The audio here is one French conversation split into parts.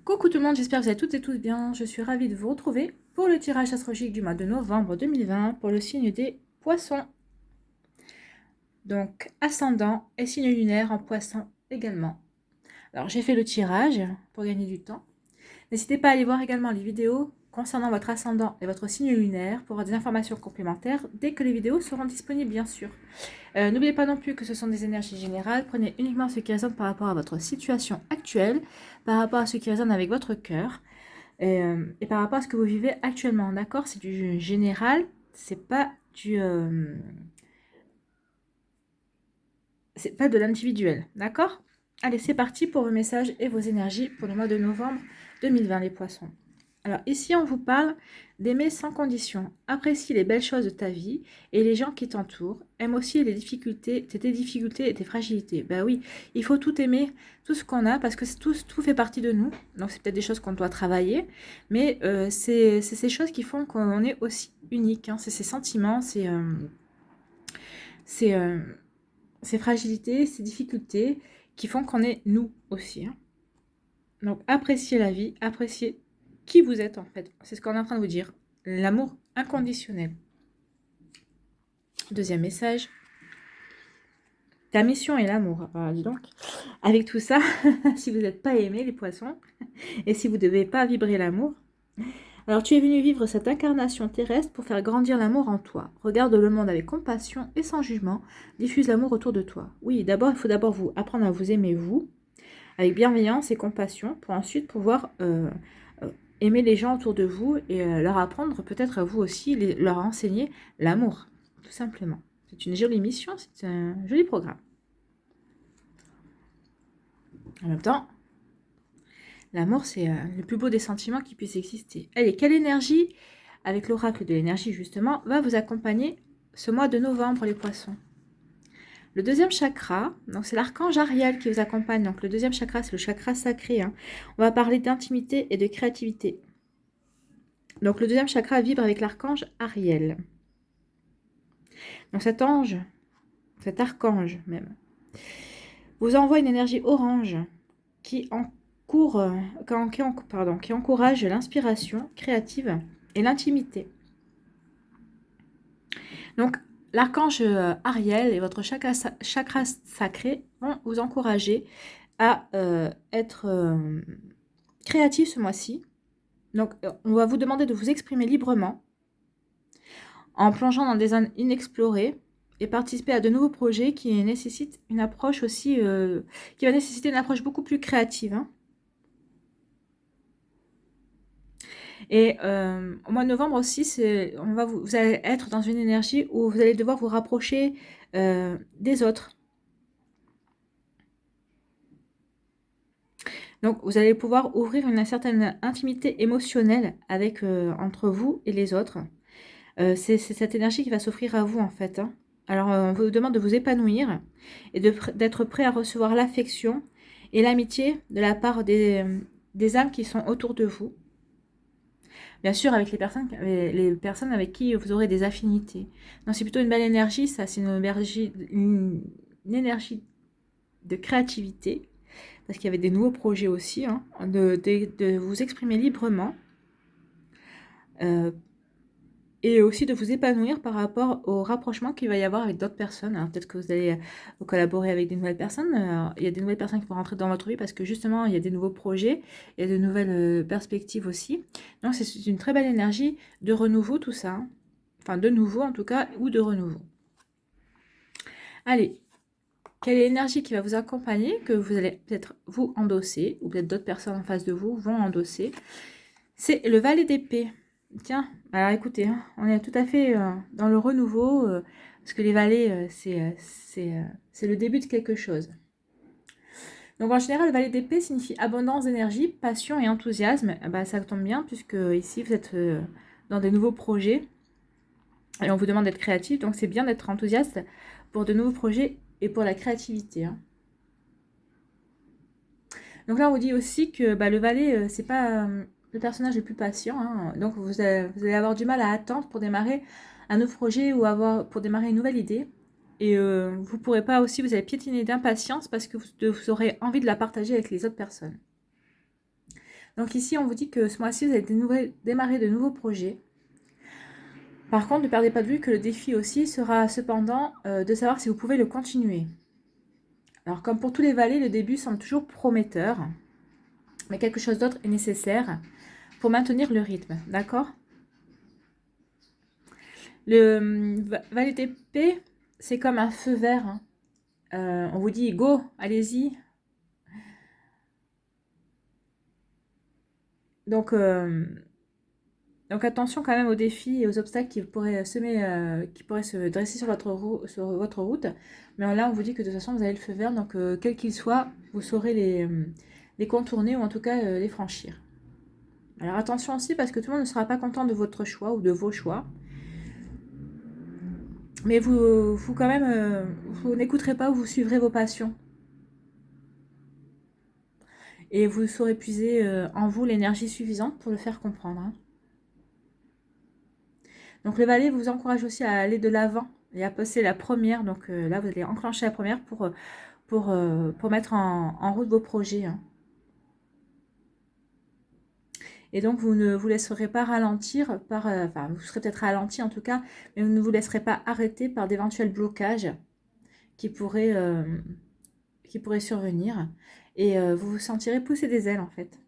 Coucou tout le monde, j'espère que vous allez toutes et tous bien. Je suis ravie de vous retrouver pour le tirage astrologique du mois de novembre 2020 pour le signe des poissons. Donc ascendant et signe lunaire en poisson également. Alors j'ai fait le tirage pour gagner du temps. N'hésitez pas à aller voir également les vidéos concernant votre ascendant et votre signe lunaire pour avoir des informations complémentaires dès que les vidéos seront disponibles bien sûr. N'oubliez pas non plus que ce sont des énergies générales. Prenez uniquement ce qui résonne par rapport à votre situation actuelle, par rapport à ce qui résonne avec votre cœur. Et par rapport à ce que vous vivez actuellement, d'accord? C'est du général, c'est pas c'est pas de l'individuel, d'accord? Allez, c'est parti pour vos messages et vos énergies pour le mois de novembre 2020, les poissons. Alors ici, on vous parle d'aimer sans condition. Apprécie les belles choses de ta vie et les gens qui t'entourent. Aime aussi les difficultés, tes difficultés et tes fragilités. Ben oui, il faut tout aimer, tout ce qu'on a, parce que tout fait partie de nous. Donc c'est peut-être des choses qu'on doit travailler, mais c'est ces choses qui font qu'on est aussi unique. Hein. C'est ces sentiments, c'est, ces fragilités, ces difficultés qui font qu'on est nous aussi. Hein. Donc appréciez la vie, appréciez qui vous êtes en fait. C'est ce qu'on est en train de vous dire. L'amour inconditionnel. Deuxième message. Ta mission est l'amour. Alors dis donc, avec tout ça, si vous n'êtes pas aimé les poissons, et si vous ne devez pas vibrer l'amour, alors tu es venu vivre cette incarnation terrestre pour faire grandir l'amour en toi. Regarde le monde avec compassion et sans jugement. Diffuse l'amour autour de toi. Oui, d'abord, il faut d'abord vous apprendre à vous aimer vous, avec bienveillance et compassion, pour ensuite pouvoir aimer les gens autour de vous et leur apprendre peut-être à vous aussi, leur enseigner l'amour, tout simplement. C'est une jolie mission, c'est un joli programme. En même temps, l'amour, c'est le plus beau des sentiments qui puisse exister. Allez, quelle énergie, avec l'oracle de l'énergie justement, va vous accompagner ce mois de novembre, les poissons? Le deuxième chakra, donc c'est l'archange Ariel qui vous accompagne. Donc le deuxième chakra, c'est le chakra sacré. Hein. On va parler d'intimité et de créativité. Donc le deuxième chakra vibre avec l'archange Ariel. Donc cet ange, cet archange même, vous envoie une énergie orange qui encourage l'inspiration créative et l'intimité. Donc l'archange Ariel et votre chakra sacré vont vous encourager à être créatif ce mois-ci. Donc on va vous demander de vous exprimer librement en plongeant dans des zones inexplorées et participer à de nouveaux projets qui nécessitent une approche aussi, qui va nécessiter une approche beaucoup plus créative. Hein. Et au mois de novembre aussi, vous allez être dans une énergie où vous allez devoir vous rapprocher des autres. Donc, vous allez pouvoir ouvrir une certaine intimité émotionnelle avec, entre vous et les autres. C'est cette énergie qui va s'offrir à vous, en fait. Hein. Alors, on vous demande de vous épanouir et d'être prêt à recevoir l'affection et l'amitié de la part des âmes qui sont autour de vous. Bien sûr, avec les personnes avec qui vous aurez des affinités. Donc, c'est plutôt une belle énergie, ça. C'est une énergie de créativité. Parce qu'il y avait des nouveaux projets aussi, hein, de vous exprimer librement. Et aussi de vous épanouir par rapport au rapprochement qu'il va y avoir avec d'autres personnes. Alors peut-être que vous allez collaborer avec des nouvelles personnes. Il y a des nouvelles personnes qui vont rentrer dans votre vie parce que justement, il y a des nouveaux projets, il y a de nouvelles perspectives aussi. Donc c'est une très belle énergie de renouveau tout ça. Hein. Enfin de nouveau en tout cas, ou de renouveau. Allez, quelle est l'énergie qui va vous accompagner, que vous allez peut-être vous endosser, ou peut-être d'autres personnes en face de vous vont endosser? C'est le valet d'épée. Tiens, alors écoutez, hein, on est tout à fait dans le renouveau, parce que les valets, c'est le début de quelque chose. Donc en général, le valet d'épée signifie abondance d'énergie, passion et enthousiasme. Bah, ça tombe bien, puisque ici, vous êtes dans des nouveaux projets, et on vous demande d'être créatif, donc c'est bien d'être enthousiaste pour de nouveaux projets et pour la créativité. Hein. Donc là, on vous dit aussi que bah, le valet, c'est pas le personnage le plus patient. Hein. Donc vous allez avoir du mal à attendre pour démarrer un nouveau projet ou pour démarrer une nouvelle idée. Et vous pourrez pas aussi, vous allez piétiner d'impatience parce que vous aurez envie de la partager avec les autres personnes. Donc ici, on vous dit que ce mois-ci, vous allez démarrer de nouveaux projets. Par contre, ne perdez pas de vue que le défi aussi sera cependant de savoir si vous pouvez le continuer. Alors, comme pour tous les valets, le début semble toujours prometteur, mais quelque chose d'autre est nécessaire pour maintenir le rythme, d'accord? Le valet d'épée, c'est comme un feu vert, hein. On vous dit go, allez-y. Donc attention quand même aux défis et aux obstacles qui pourraient se dresser sur votre route. Mais là, on vous dit que de toute façon, vous avez le feu vert, donc quel qu'il soit, vous saurez les contourner ou en tout cas les franchir. Alors attention aussi parce que tout le monde ne sera pas content de votre choix ou de vos choix. Mais vous quand même, vous n'écouterez pas ou vous suivrez vos passions. Et vous saurez puiser en vous l'énergie suffisante pour le faire comprendre, hein. Donc le valet vous encourage aussi à aller de l'avant et à passer la première. Donc là, vous allez enclencher la première pour mettre en route vos projets, hein. Et donc, vous ne vous laisserez pas ralentir enfin, vous serez peut-être ralenti en tout cas, mais vous ne vous laisserez pas arrêter par d'éventuels blocages qui pourraient, survenir. Et vous vous sentirez pousser des ailes en fait.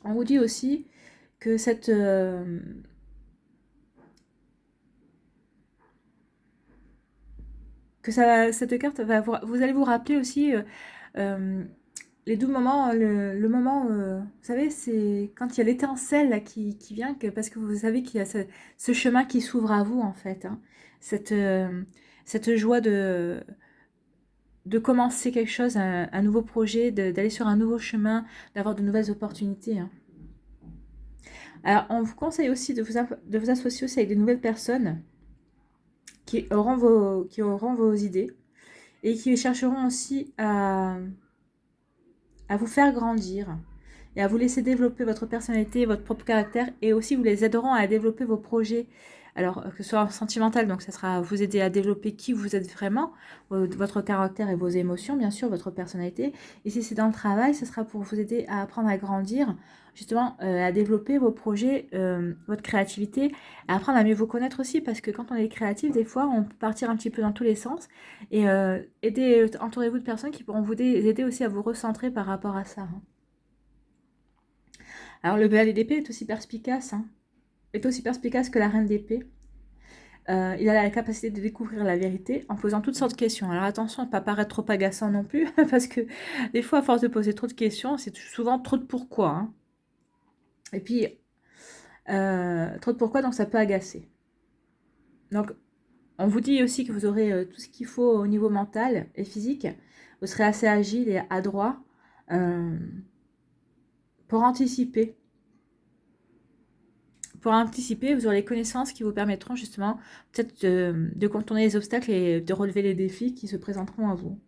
On vous dit aussi que cette carte vous allez vous rappeler aussi les doux moments, le moment, vous savez, c'est quand il y a l'étincelle là, qui vient, parce que vous savez qu'il y a ce chemin qui s'ouvre à vous, en fait, hein. Cette joie de commencer quelque chose, un nouveau projet, d'aller sur un nouveau chemin, d'avoir de nouvelles opportunités, hein. Alors, on vous conseille aussi de vous associer aussi avec de nouvelles personnes qui auront vos idées et qui chercheront aussi à vous faire grandir et à vous laisser développer votre personnalité, votre propre caractère, et aussi vous les aideront à développer vos projets. Alors, que ce soit sentimental, donc ça sera vous aider à développer qui vous êtes vraiment, votre caractère et vos émotions, bien sûr, votre personnalité. Et si c'est dans le travail, ce sera pour vous aider à apprendre à grandir, justement, à développer vos projets, votre créativité, à apprendre à mieux vous connaître aussi, parce que quand on est créatif, des fois, on peut partir un petit peu dans tous les sens, et entourez-vous de personnes qui pourront vous aider aussi à vous recentrer par rapport à ça, hein. Alors le valet d'épée est aussi perspicace, hein, est aussi perspicace que la reine d'épée. Il a la capacité de découvrir la vérité en posant toutes sortes de questions. Alors attention à ne pas paraître trop agaçant non plus, parce que des fois, à force de poser trop de questions, c'est souvent trop de pourquoi, hein. Et puis, trop de pourquoi, donc ça peut agacer. Donc, on vous dit aussi que vous aurez tout ce qu'il faut au niveau mental et physique. Vous serez assez agile et adroit pour anticiper. Pour anticiper, vous aurez les connaissances qui vous permettront justement peut-être de contourner les obstacles et de relever les défis qui se présenteront à vous.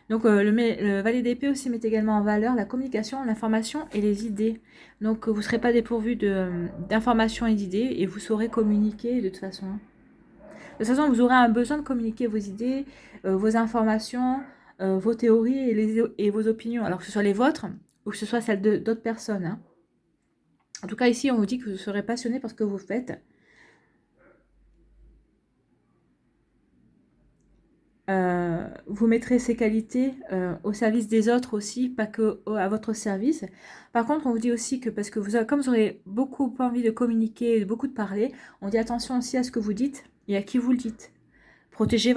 Donc le valet d'épée aussi met également en valeur la communication, l'information et les idées. Donc vous ne serez pas dépourvu d'informations et d'idées et vous saurez communiquer de toute façon. De toute façon, vous aurez un besoin de communiquer vos idées, vos informations, vos théories et vos opinions. Alors que ce soit les vôtres ou que ce soit celles d'autres personnes, hein. En tout cas, ici, on vous dit que vous serez passionné par ce que vous faites. Vous mettrez ces qualités au service des autres aussi, pas que à votre service. Par contre, on vous dit aussi que parce que comme vous aurez beaucoup envie de communiquer, beaucoup de parler, on dit attention aussi à ce que vous dites et à qui vous le dites. Protégez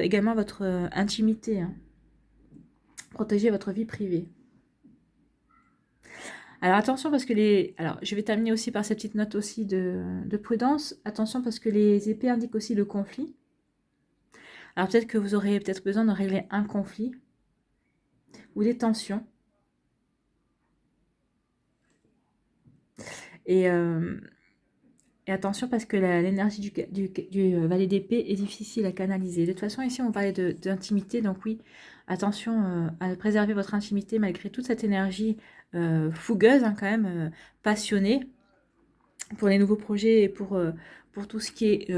également votre intimité, hein. Protégez votre vie privée. Alors attention parce que alors je vais terminer aussi par cette petite note aussi de prudence. Attention parce que les épées indiquent aussi le conflit. Alors peut-être que vous aurez peut-être besoin de régler un conflit ou des tensions. Et attention parce que l'énergie du valet d'épée est difficile à canaliser. De toute façon, ici, on parlait d'intimité. Donc oui, attention à préserver votre intimité malgré toute cette énergie fougueuse, hein, quand même, passionnée pour les nouveaux projets et pour tout ce qui est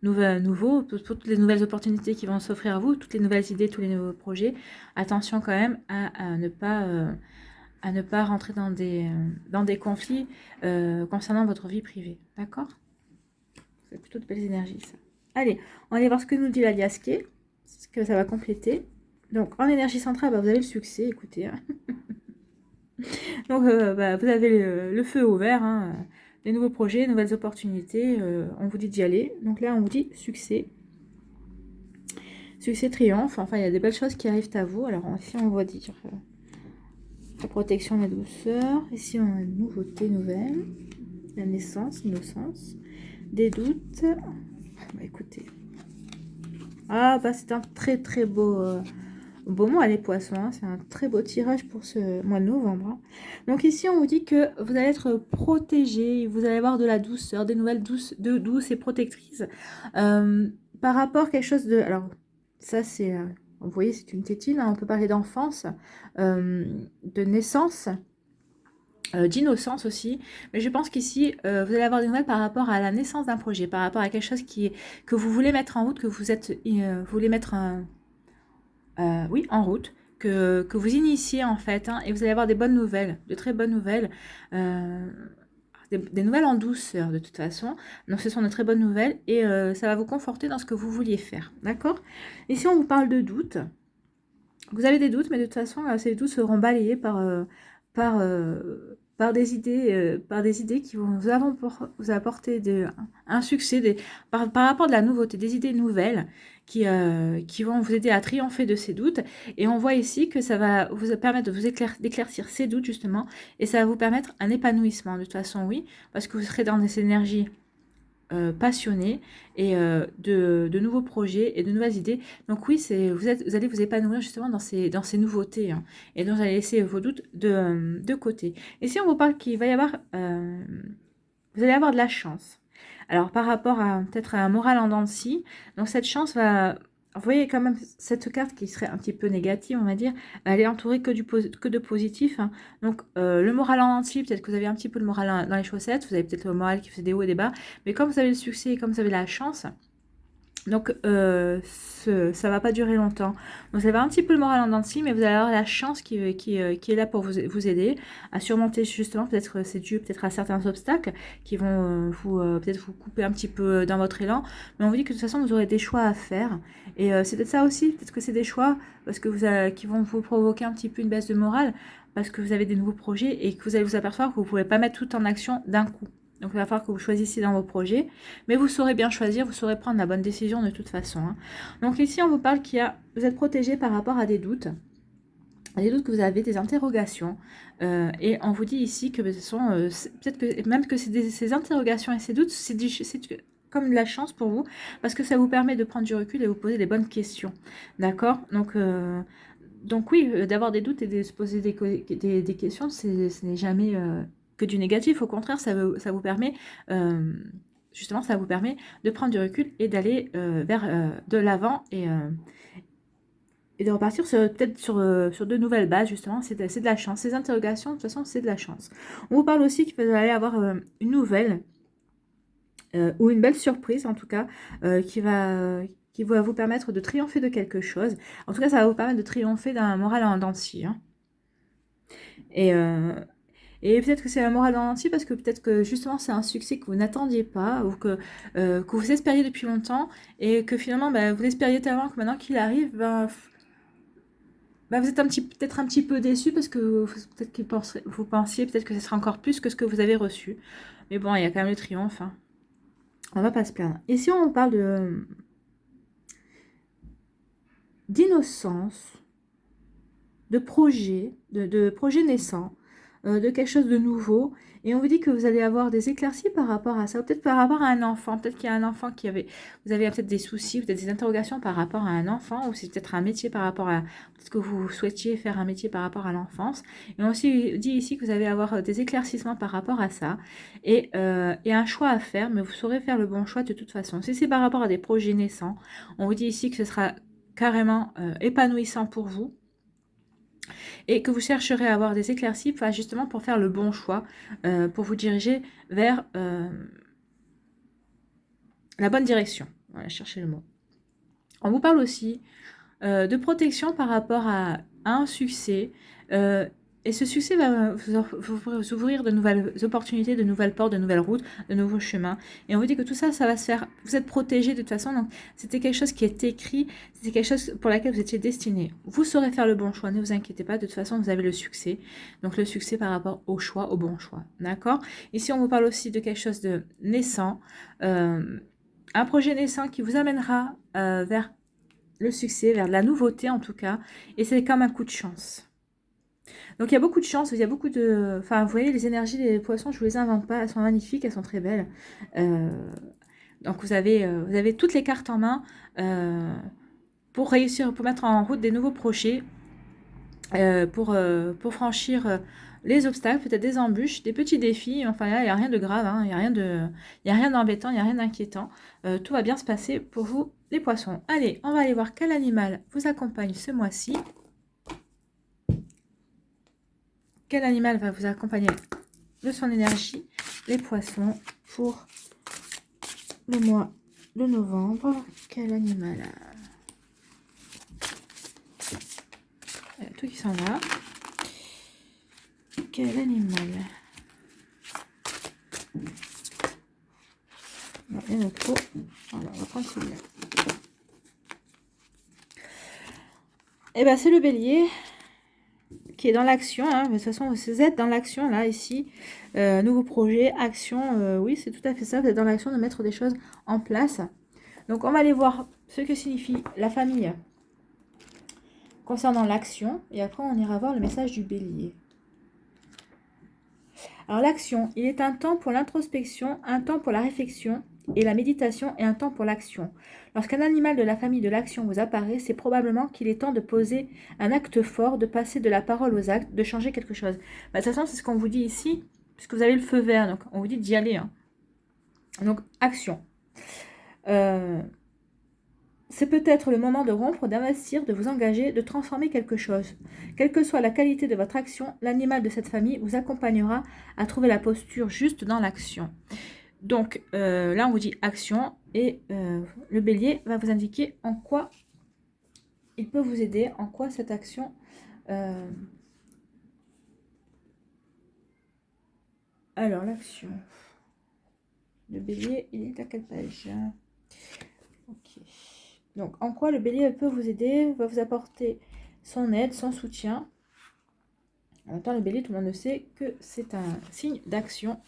nouveau, pour toutes les nouvelles opportunités qui vont s'offrir à vous, toutes les nouvelles idées, tous les nouveaux projets. Attention quand même à ne pas rentrer dans des conflits concernant votre vie privée. D'accord? C'est plutôt de belles énergies, ça. Allez, on va aller voir ce que nous dit la Liasquet, ce que ça va compléter. Donc, en énergie centrale, bah, vous avez le succès, écoutez. Hein. Donc, bah, vous avez le feu ouvert, hein, des nouveaux projets, nouvelles opportunités. On vous dit d'y aller. Donc là, on vous dit succès. Succès, triomphe. Enfin, il y a des belles choses qui arrivent à vous. Alors, ici, on va dire la protection, la douceur. Ici, on a une nouveauté nouvelle. La naissance, l'innocence. Des doutes. Bah, écoutez. Ah, bah, c'est un très, très beau mois, les poissons. Hein. C'est un très beau tirage pour ce mois de novembre. Hein. Donc ici, on vous dit que vous allez être protégé, vous allez avoir de la douceur, des nouvelles douces et protectrices. Par rapport à quelque chose de... Alors, ça, c'est... vous voyez, c'est une tétine. Hein. On peut parler d'enfance, de naissance, d'innocence aussi. Mais je pense qu'ici, vous allez avoir des nouvelles par rapport à la naissance d'un projet, par rapport à quelque chose que vous voulez mettre en route, que vous voulez mettre oui, en route, que vous initiez en fait, hein, et vous allez avoir des bonnes nouvelles, de très bonnes nouvelles, des nouvelles en douceur de toute façon. Donc ce sont de très bonnes nouvelles et ça va vous conforter dans ce que vous vouliez faire, d'accord? Ici on vous parle de doutes. Vous avez des doutes, mais de toute façon ces doutes seront balayés par, par des idées qui vont vous apporter un succès, par rapport à de la nouveauté, des idées nouvelles qui vont vous aider à triompher de ces doutes. Et on voit ici que ça va vous permettre de vous d'éclaircir ces doutes justement, et ça va vous permettre un épanouissement. De toute façon, oui, parce que vous serez dans des énergies passionné et de nouveaux projets et de nouvelles idées. Donc oui, vous allez vous épanouir justement dans ces nouveautés. Hein, et donc vous allez laisser vos doutes de côté. Et si on vous parle qu'il va y avoir... vous allez avoir de la chance. Alors par rapport à peut-être à un moral en dents de scie, donc cette chance va... Vous voyez quand même cette carte qui serait un petit peu négative, on va dire, elle est entourée que de positif. Hein. Donc le moral en entier, peut-être que vous avez un petit peu le moral dans les chaussettes, vous avez peut-être le moral qui fait des hauts et des bas, mais comme vous avez le succès et comme vous avez la chance, donc ça va pas durer longtemps. Donc vous avez un petit peu le moral en dents de scie, mais vous allez avoir la chance qui est là pour vous aider à surmonter justement, peut-être c'est dû peut-être à certains obstacles qui vont peut-être vous couper un petit peu dans votre élan, mais on vous dit que de toute façon vous aurez des choix à faire, et c'est peut-être ça aussi, peut-être que c'est des choix parce que qui vont vous provoquer un petit peu une baisse de morale, parce que vous avez des nouveaux projets et que vous allez vous apercevoir que vous ne pouvez pas mettre tout en action d'un coup. Donc il va falloir que vous choisissiez dans vos projets, mais vous saurez bien choisir, vous saurez prendre la bonne décision de toute façon. Hein. Donc ici on vous parle vous êtes protégé par rapport à des doutes que vous avez, des interrogations, et on vous dit ici que ce sont, peut-être que même que ces interrogations et ces doutes, c'est comme de la chance pour vous, parce que ça vous permet de prendre du recul et vous poser les bonnes questions. D'accord? Donc oui, d'avoir des doutes et de se poser des questions, ce n'est jamais que du négatif. Au contraire, ça vous permet, justement, ça vous permet de prendre du recul et d'aller vers de l'avant et de repartir peut-être sur de nouvelles bases, justement. C'est de la chance. Ces interrogations, de toute façon, c'est de la chance. On vous parle aussi que vous allez avoir une nouvelle ou une belle surprise, en tout cas, qui va vous permettre de triompher de quelque chose. En tout cas, ça va vous permettre de triompher d'un moral en dents de scie. Hein. Et peut-être que c'est un moral en entier parce que peut-être que justement c'est un succès que vous n'attendiez pas ou que vous espériez depuis longtemps et que finalement vous l'espériez tellement que maintenant qu'il arrive, vous êtes peut-être un petit peu déçu parce que peut-être que vous pensiez peut-être que ce sera encore plus que ce que vous avez reçu. Mais bon, il y a quand même le triomphe. Hein. On va pas se plaindre. Et si on parle d'innocence, de projet, de projet naissant, de quelque chose de nouveau, et on vous dit que vous allez avoir des éclaircies par rapport à ça, ou peut-être par rapport à un enfant, peut-être qu'il y a un enfant vous avez peut-être des soucis, peut-être des interrogations par rapport à un enfant, ou c'est peut-être un métier par rapport à, peut-être que vous souhaitiez faire un métier par rapport à l'enfance, et on aussi dit ici que vous allez avoir des éclaircissements par rapport à ça, et un choix à faire, mais vous saurez faire le bon choix de toute façon. Si c'est par rapport à des projets naissants, on vous dit ici que ce sera carrément épanouissant pour vous, et que vous chercherez à avoir des éclaircies justement pour faire le bon choix, pour vous diriger vers la bonne direction. Voilà, cherchez le mot. On vous parle aussi de protection par rapport à un succès. Et ce succès va vous ouvrir de nouvelles opportunités, de nouvelles portes, de nouvelles routes, de nouveaux chemins. Et on vous dit que tout ça, ça va se faire. Vous êtes protégé de toute façon. Donc, c'était quelque chose qui est écrit. C'était quelque chose pour laquelle vous étiez destiné. Vous saurez faire le bon choix. Ne vous inquiétez pas. De toute façon, vous avez le succès. Donc, le succès par rapport au choix, au bon choix. D'accord? Ici, on vous parle aussi de quelque chose de naissant. Un projet naissant qui vous amènera vers le succès, vers de la nouveauté en tout cas, et c'est comme un coup de chance. Donc il y a beaucoup de chance, il y a beaucoup de... Enfin, vous voyez, les énergies des poissons, je ne vous les invente pas, elles sont magnifiques, elles sont très belles. Donc vous avez toutes les cartes en main pour réussir, pour mettre en route des nouveaux projets, pour franchir les obstacles, peut-être des embûches, des petits défis. Enfin là, il n'y a rien de grave, hein, il n'y a rien d'embêtant, il n'y a rien d'inquiétant. Tout va bien se passer pour vous, les poissons. Allez, on va aller voir quel animal vous accompagne ce mois-ci. Quel animal va vous accompagner de son énergie, les poissons, pour le mois de novembre. Quel animal? Il y a tout qui s'en va. Quel animal? Non, il y en a trop. Voilà, on va prendre celui-là. Et bien, c'est le bélier qui est dans l'action. Hein. De toute façon, vous êtes dans l'action, là, ici. Nouveau projet, action. Oui, c'est tout à fait ça. Vous êtes dans l'action de mettre des choses en place. Donc, on va aller voir ce que signifie la famille concernant l'action. Et après, on ira voir le message du bélier. Alors, l'action, il est un temps pour l'introspection, un temps pour la réflexion et la méditation et un temps pour l'action. Lorsqu'un animal de la famille de l'action vous apparaît, c'est probablement qu'il est temps de poser un acte fort, de passer de la parole aux actes, de changer quelque chose. Bah, de toute façon, c'est ce qu'on vous dit ici, puisque vous avez le feu vert, donc on vous dit d'y aller. Hein. Donc, action. C'est peut-être le moment de rompre, d'investir, de vous engager, de transformer quelque chose. Quelle que soit la qualité de votre action, l'animal de cette famille vous accompagnera à trouver la posture juste dans l'action. Donc là, on vous dit action et le bélier va vous indiquer en quoi il peut vous aider, en quoi cette action... Alors, l'action. Le bélier, il est à quelle page? Ok. Donc, en quoi le bélier peut vous aider, va vous apporter son aide, son soutien. En même temps, le bélier, tout le monde le sait que c'est un signe d'action.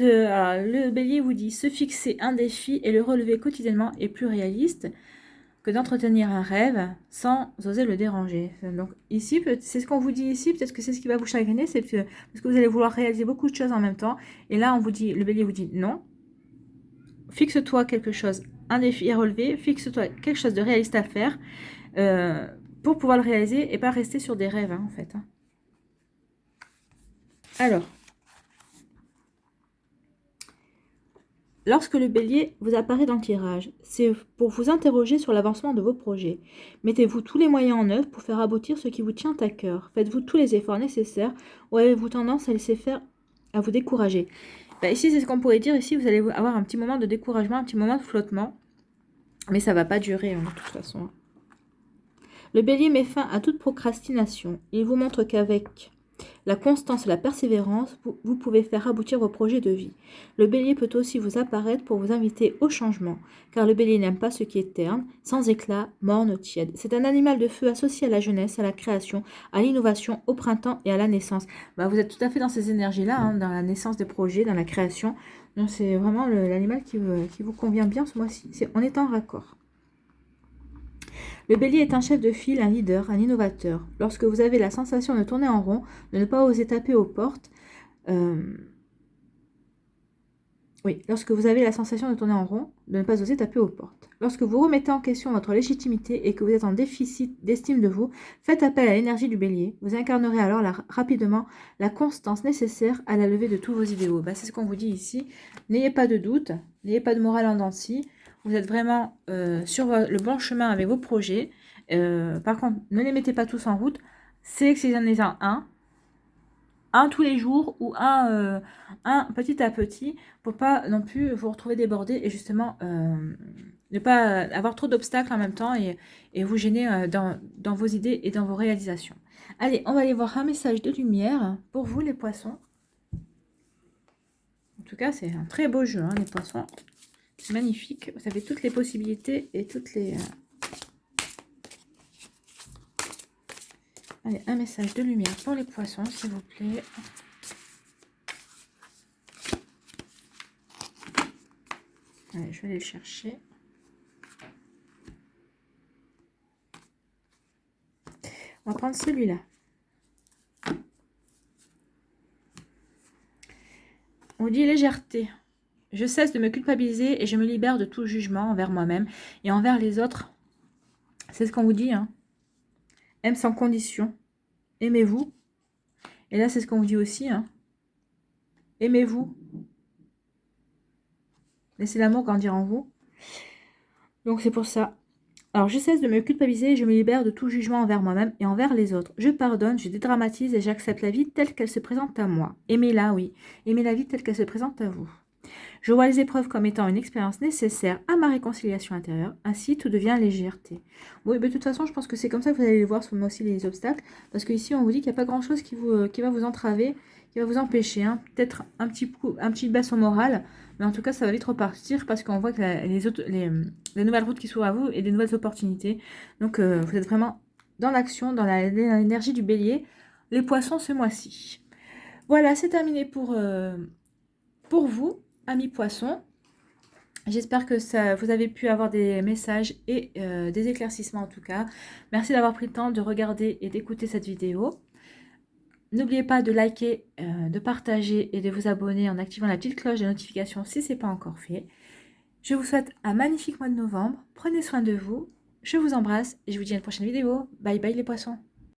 Le bélier vous dit se fixer un défi et le relever quotidiennement est plus réaliste que d'entretenir un rêve sans oser le déranger. Donc ici, c'est ce qu'on vous dit ici, peut-être que c'est ce qui va vous chagriner, c'est parce que vous allez vouloir réaliser beaucoup de choses en même temps. Et là, on vous dit, le bélier vous dit non. Fixe-toi quelque chose, un défi à relever, fixe-toi quelque chose de réaliste à faire pour pouvoir le réaliser et pas rester sur des rêves, hein, en fait. Hein. Alors, lorsque le bélier vous apparaît dans le tirage, c'est pour vous interroger sur l'avancement de vos projets. Mettez-vous tous les moyens en œuvre pour faire aboutir ce qui vous tient à cœur. Faites-vous tous les efforts nécessaires ou avez-vous tendance à laisser faire, à vous décourager? Bah, ici, c'est ce qu'on pourrait dire. Ici, vous allez avoir un petit moment de découragement, un petit moment de flottement. Mais ça ne va pas durer, hein, de toute façon. Le bélier met fin à toute procrastination. Il vous montre qu'avec la constance et la persévérance, vous pouvez faire aboutir vos projets de vie. Le bélier peut aussi vous apparaître pour vous inviter au changement, car le bélier n'aime pas ce qui est terne, sans éclat, morne, tiède. C'est un animal de feu associé à la jeunesse, à la création, à l'innovation, au printemps et à la naissance. Bah, vous êtes tout à fait dans ces énergies-là, hein, dans la naissance des projets, dans la création. Donc c'est vraiment l'animal qui vous convient bien ce mois-ci. On est en raccord. Le bélier est un chef de file, un leader, un innovateur. Lorsque vous avez la sensation de tourner en rond, de ne pas oser taper aux portes, lorsque vous avez la sensation de tourner en rond, de ne pas oser taper aux portes. Lorsque vous remettez en question votre légitimité et que vous êtes en déficit d'estime de vous, faites appel à l'énergie du bélier. Vous incarnerez alors rapidement la constance nécessaire à la levée de tous vos idéaux. Bah, c'est ce qu'on vous dit ici. N'ayez pas de doute, n'ayez pas de morale en dents de scie. Vous êtes vraiment sur le bon chemin avec vos projets. Par contre, ne les mettez pas tous en route. Sélectionnez-en un. un tous les jours ou un petit à petit pour pas non plus vous retrouver débordé et justement ne pas avoir trop d'obstacles en même temps et vous gêner dans vos idées et dans vos réalisations. Allez, on va aller voir un message de lumière pour vous les poissons. En tout cas, c'est un très beau jeu, hein, les poissons. C'est magnifique. Vous avez toutes les possibilités et toutes les... Allez, un message de lumière pour les poissons, s'il vous plaît. Allez, je vais aller le chercher. On va prendre celui-là. On dit légèreté. Je cesse de me culpabiliser et je me libère de tout jugement envers moi-même et envers les autres. C'est ce qu'on vous dit, hein. Aime sans condition. Aimez-vous. Et là, c'est ce qu'on vous dit aussi, hein. Aimez-vous. Laissez l'amour grandir en vous. Donc, c'est pour ça. Alors, je cesse de me culpabiliser et je me libère de tout jugement envers moi-même et envers les autres. Je pardonne, je dédramatise et j'accepte la vie telle qu'elle se présente à moi. Aimez-la, oui. Aimez la vie telle qu'elle se présente à vous. Je vois les épreuves comme étant une expérience nécessaire à ma réconciliation intérieure. Ainsi, tout devient légèreté. Oui, mais de toute façon, je pense que c'est comme ça que vous allez voir aussi les obstacles. Parce qu'ici, on vous dit qu'il n'y a pas grand-chose qui va vous entraver, qui va vous empêcher. Hein. Peut-être un petit baisse au moral. Mais en tout cas, ça va vite repartir parce qu'on voit que les nouvelles routes qui s'ouvrent à vous et des nouvelles opportunités. Donc, vous êtes vraiment dans l'action, dans l'énergie du bélier. Les poissons ce mois-ci. Voilà, c'est terminé pour vous. Amis poissons, j'espère que vous avez pu avoir des messages et des éclaircissements en tout cas. Merci d'avoir pris le temps de regarder et d'écouter cette vidéo. N'oubliez pas de liker, de partager et de vous abonner en activant la petite cloche de notification si ce n'est pas encore fait. Je vous souhaite un magnifique mois de novembre. Prenez soin de vous. Je vous embrasse et je vous dis à une prochaine vidéo. Bye bye les poissons.